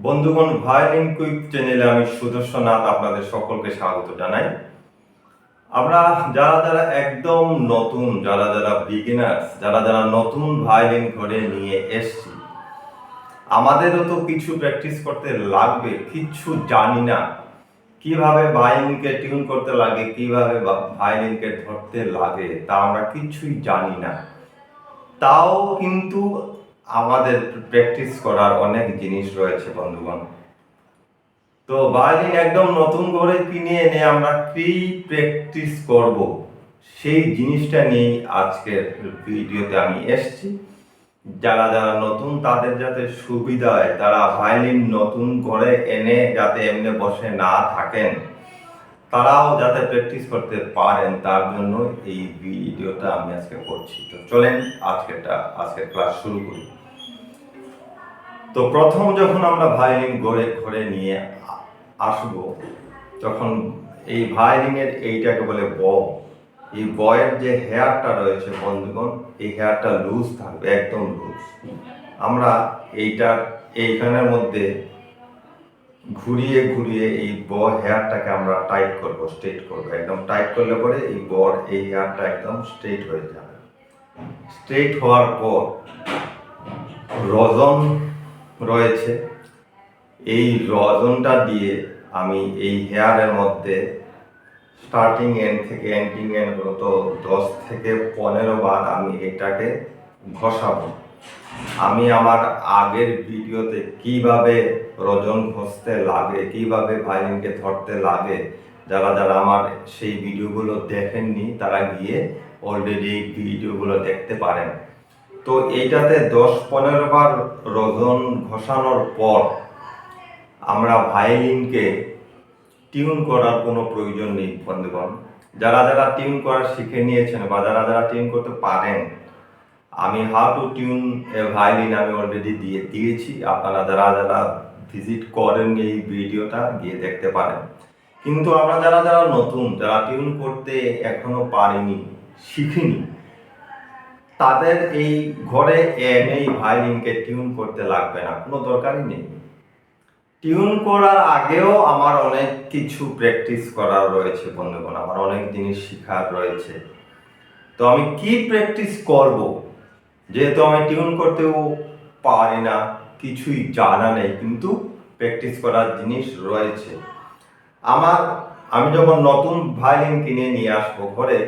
বন্ধুগণ, violin quick চ্যানেলে আমি সুদর্শন নাথ আপনাদের সকলকে স্বাগত জানাই। আমরা যারা একদম নতুন, যারা বিগিনার্স, যারা নতুন ভায়োলিন ঘরে নিয়ে এসছি, আমাদেরও তো কিছু প্র্যাকটিস করতে লাগবে। কিচ্ছু জানি না কিভাবে ভায়োলিনকে টিউন করতে লাগে, কিভাবে ভায়োলিনকে ধরতে লাগে, তা আমরা কিছুই জানি না। তাও কিন্তু আমাদের প্র্যাকটিস করার অনেক জিনিস রয়েছে বন্ধুগণ। তো ভায়োলিন একদম নতুন করে কিনে এনে আমরা কি প্র্যাকটিস করব, সেই জিনিসটা নিয়ে আজকের ভিডিওতে আমি এসেছি। যারা নতুন, তাদের যাতে সুবিধা হয়, তারা ভায়োলিন নতুন করে এনে যাতে এমনি বসে না থাকেন, তারাও যাতে প্র্যাকটিস করতে পারেন, তার জন্য এই ভিডিওটা আমি আজকে করছি। তো চলেন আজকের ক্লাস শুরু করি। তো প্রথম যখন আমরা ভায়োলিন ঘরে নিয়ে আসবো, তখন এই ভায়োলিনের এইটাকে বলে এই বয়ের যে হেয়ারটা রয়েছে বন্ধুগণ, এই হেয়ারটা লুজ থাকবে, একদম লুজ। আমরা এইখানের মধ্যে ঘুরিয়ে এই হেয়ারটাকে আমরা টাইট করব, স্ট্রেট করব। একদম টাইট করলে পরে এই হেয়ারটা একদম স্ট্রেট হয়ে যাবে। স্ট্রেট হওয়ার পর রজন রয়েছে, এই রজনটা দিয়ে আমি এই হেয়ারের মধ্যে স্টার্টিং এন্ড থেকে এন্ডিং এন্ড পর্যন্ত 10 থেকে 15 বার আমি এটাকে ঘষাবো। আমি আমার আগের ভিডিওতে কিভাবে রজন ঘষতে লাগে, কিভাবে ভায়োলিনকে ধরতে লাগে, যারা আমার সেই ভিডিওগুলো দেখেননি, তারা গিয়ে অলরেডি এই ভিডিওগুলো দেখতে পারেন। তো এইটাতে 10-15 বার রজন ঘষানোর পর আমরা ভায়োলিনকে টিউন করার কোনো প্রয়োজন নেই বন্ধুগণ। যারা টিউন করা শিখে নিয়েছেন বা যারা টিউন করতে পারেন, আমি হাউ টু টিউন ভায়োলিন আমি অলরেডি দিয়েছি। আপনারা যারা ভিজিট করেন এই ভিডিওটা গিয়ে দেখতে পারেন। কিন্তু আমরা যারা নতুন, যারা টিউন করতে এখনো পারিনি, শিখিনি, তাদের এই ঘরে এনেই ভায়োলিনকে টিউন করতে লাগবে না, কোনো দরকারই নেই। টিউন করার আগেও আমার অনেক কিছু প্র্যাকটিস করার রয়েছে বন্ধুগণ, আমার অনেক জিনিস শেখার রয়েছে। তো আমি কি প্র্যাকটিস করব, যেহেতু আমি টিউন করতেও পারি না, কিছুই জানা নেই, কিন্তু প্র্যাকটিস করার জিনিস রয়েছে। আমি যখন নতুন ভায়োলিন কিনে নিয়ে আসবো ঘরে,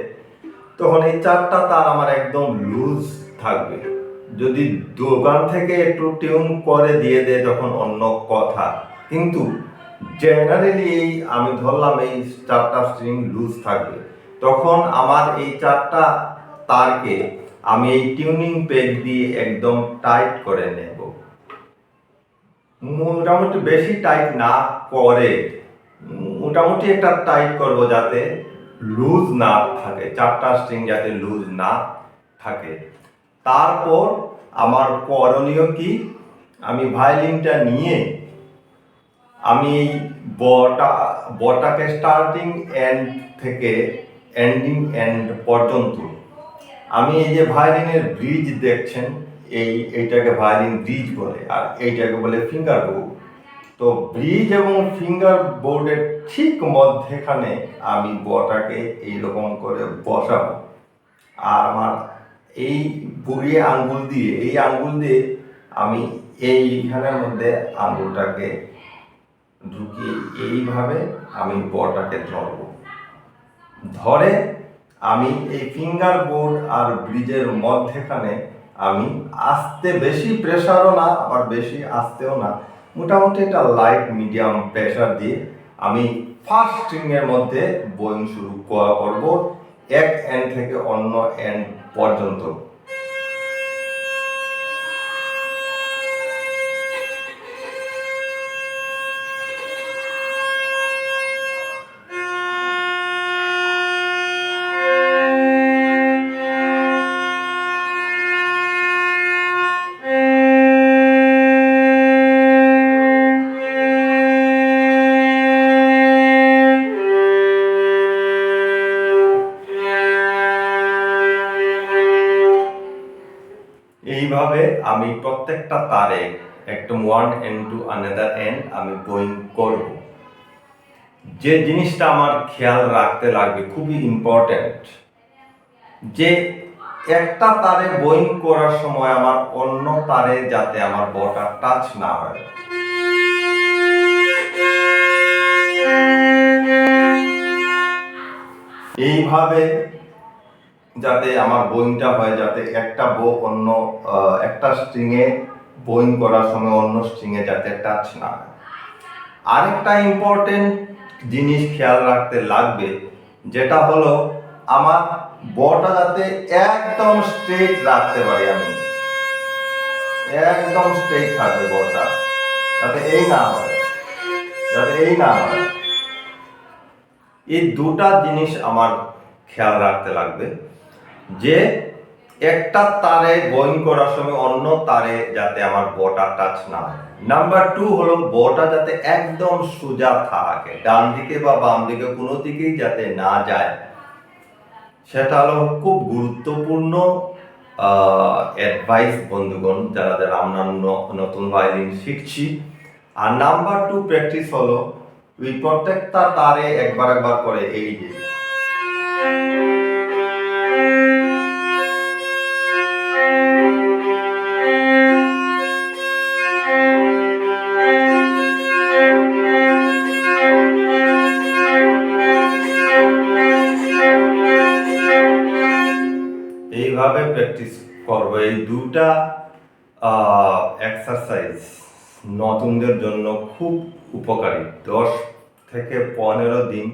তখন এই 4টা তার আমার একদম লুজ থাকবে। যদি দোকান থেকে একটু টিউন করে দিয়ে দেয় তখন অন্য কথা, কিন্তু জেনারেলি আমি ধরলাম এই 4টা স্ট্রিং লুজ থাকবে, তখন আমার এই 4টা তারকে আমি এই টিউনিং পেগ দিয়ে একদম টাইট করে নেব। মোটামুটি বেশি টাইট না করে, মোটামুটি একটা টাইট করব যাতে লুজ না থাকে, 4টা স্ট্রিং যাতে লুজ না থাকে। তারপর আমার করণীয় কি, আমি ভায়োলিনটা নিয়ে আমি এই বটাকে স্টার্টিং এন্ড থেকে এন্ডিং এন্ড পর্যন্ত আমি এই যে ভায়োলিনের ব্রিজ দেখছেন, এইটাকে ভায়োলিন ব্রিজ বলে, আর এইটাকে বলে ফিঙ্গার বোর্ড। তো ব্রিজ এবং ফিঙ্গার বোর্ডের ঠিক মধ্যেখানে আমি বটাকে এইরকম করে বসাবো। আর আমার এই বুড়ি আঙ্গুল দিয়ে আমি এইখানের মধ্যে আঙ্গুলটাকে ঢুকিয়ে এইভাবে আমি বটাকে ধরে আমি এই ফিঙ্গার বোর্ড আর ব্রিজের মধ্যেখানে আমি আস্তে, বেশি প্রেসারও না আবার বেশি আস্তেও না, মোটামুটি একটা লাইট মিডিয়াম প্রেসার দিয়ে আমি ফার্স্ট স্ট্রিং এর মধ্যে বোয়িং শুরু করব, এক এন্ড থেকে অন্য এন্ড পর্যন্ত। এইভাবে আমি প্রত্যেকটা তারে একদম one end to another end আমি গোয়িং করব। যে জিনিসটা আমার খেয়াল রাখতে লাগবে, খুবই ইম্পর্ট্যান্ট, যে একটা তারে গোয়িং করার সময় আমার অন্য তারে যাতে আমার বটা টাচ না হয়। এইভাবে যাতে আমার বোয়িংটা হয়, যাতে একটা বো অন্য একটা স্ট্রিংয়ে বোয়িং করার সময় অন্য স্ট্রিংয়ে যাতে টাচ না হয়। আরেকটা ইম্পর্টেন্ট জিনিস খেয়াল রাখতে লাগবে, যেটা হলো আমার বটা যাতে একদম স্ট্রেট রাখতে পারি, আমি একদম স্ট্রেট থাকবে বটা, যাতে এই না হয়, যাতে এই না হয়। এই দুটা জিনিস আমার খেয়াল রাখতে লাগবে, যে একটা তারে গোয়িং করার সময় অন্য তারে যাতে আমার বটা টাচ না হয়। নাম্বার 2 হলো বটা যাতে একদম সোজা থাকে, ডান দিকে বা বাম দিকে কোনো দিকেই যাতে না যায়। সেটা হলো খুব গুরুত্বপূর্ণ অ্যাডভাইস বন্ধুগণ, যারা যারা আমরা নতুন ভায়োলিন শিখছি। আর নাম্বার 2 প্র্যাকটিস হলো ওই প্রত্যেকটা তারে একবার একবার করে এই যে এইভাবে প্র্যাকটিস করবো। এই দুটা এক্সারসাইজ নতুনদের জন্য খুব উপকারী। 10 থেকে 15 দিন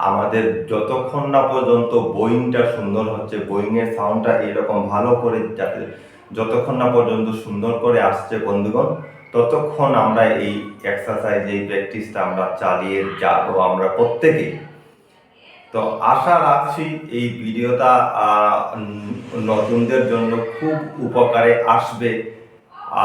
আমাদের যতক্ষণ না পর্যন্ত বোয়িংটা সুন্দর হচ্ছে, বোয়িংয়ের সাউন্ডটা এরকম ভালো করে যাতে যতক্ষণ না পর্যন্ত সুন্দর করে আসছে বন্ধুগণ, ততক্ষণ আমরা এই এক্সারসাইজ, এই প্র্যাকটিসটা আমরা চালিয়ে যাবো আমরা প্রত্যেকেই। তো আশা রাখছি এই ভিডিওটা নতুনদের জন্য খুব উপকারে আসবে।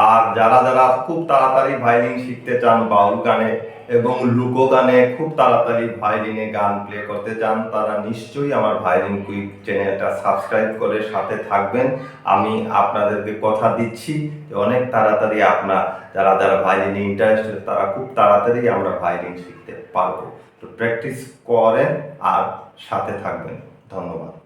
আর যারা যারা খুব তাড়াতাড়ি ভায়োলিন শিখতে চান বাউল গানে এবং লোক গানে খুব তাড়াতাড়ি ভায়োলিনে গান প্লে করতে চান, তারা নিশ্চয়ই আমার ভায়োলিন কুইক চ্যানেলটা সাবস্ক্রাইব করে সাথে থাকবেন। আমি আপনাদেরকে কথা দিচ্ছি যে অনেক তাড়াতাড়ি আপনার যারা যারা ভায়োলিনে ইন্টারেস্টেড তারা খুব তাড়াতাড়ি আমরা ভায়োলিন শিখতে পারবো। তো প্র্যাকটিস করেন আর সাথে থাকবেন। ধন্যবাদ।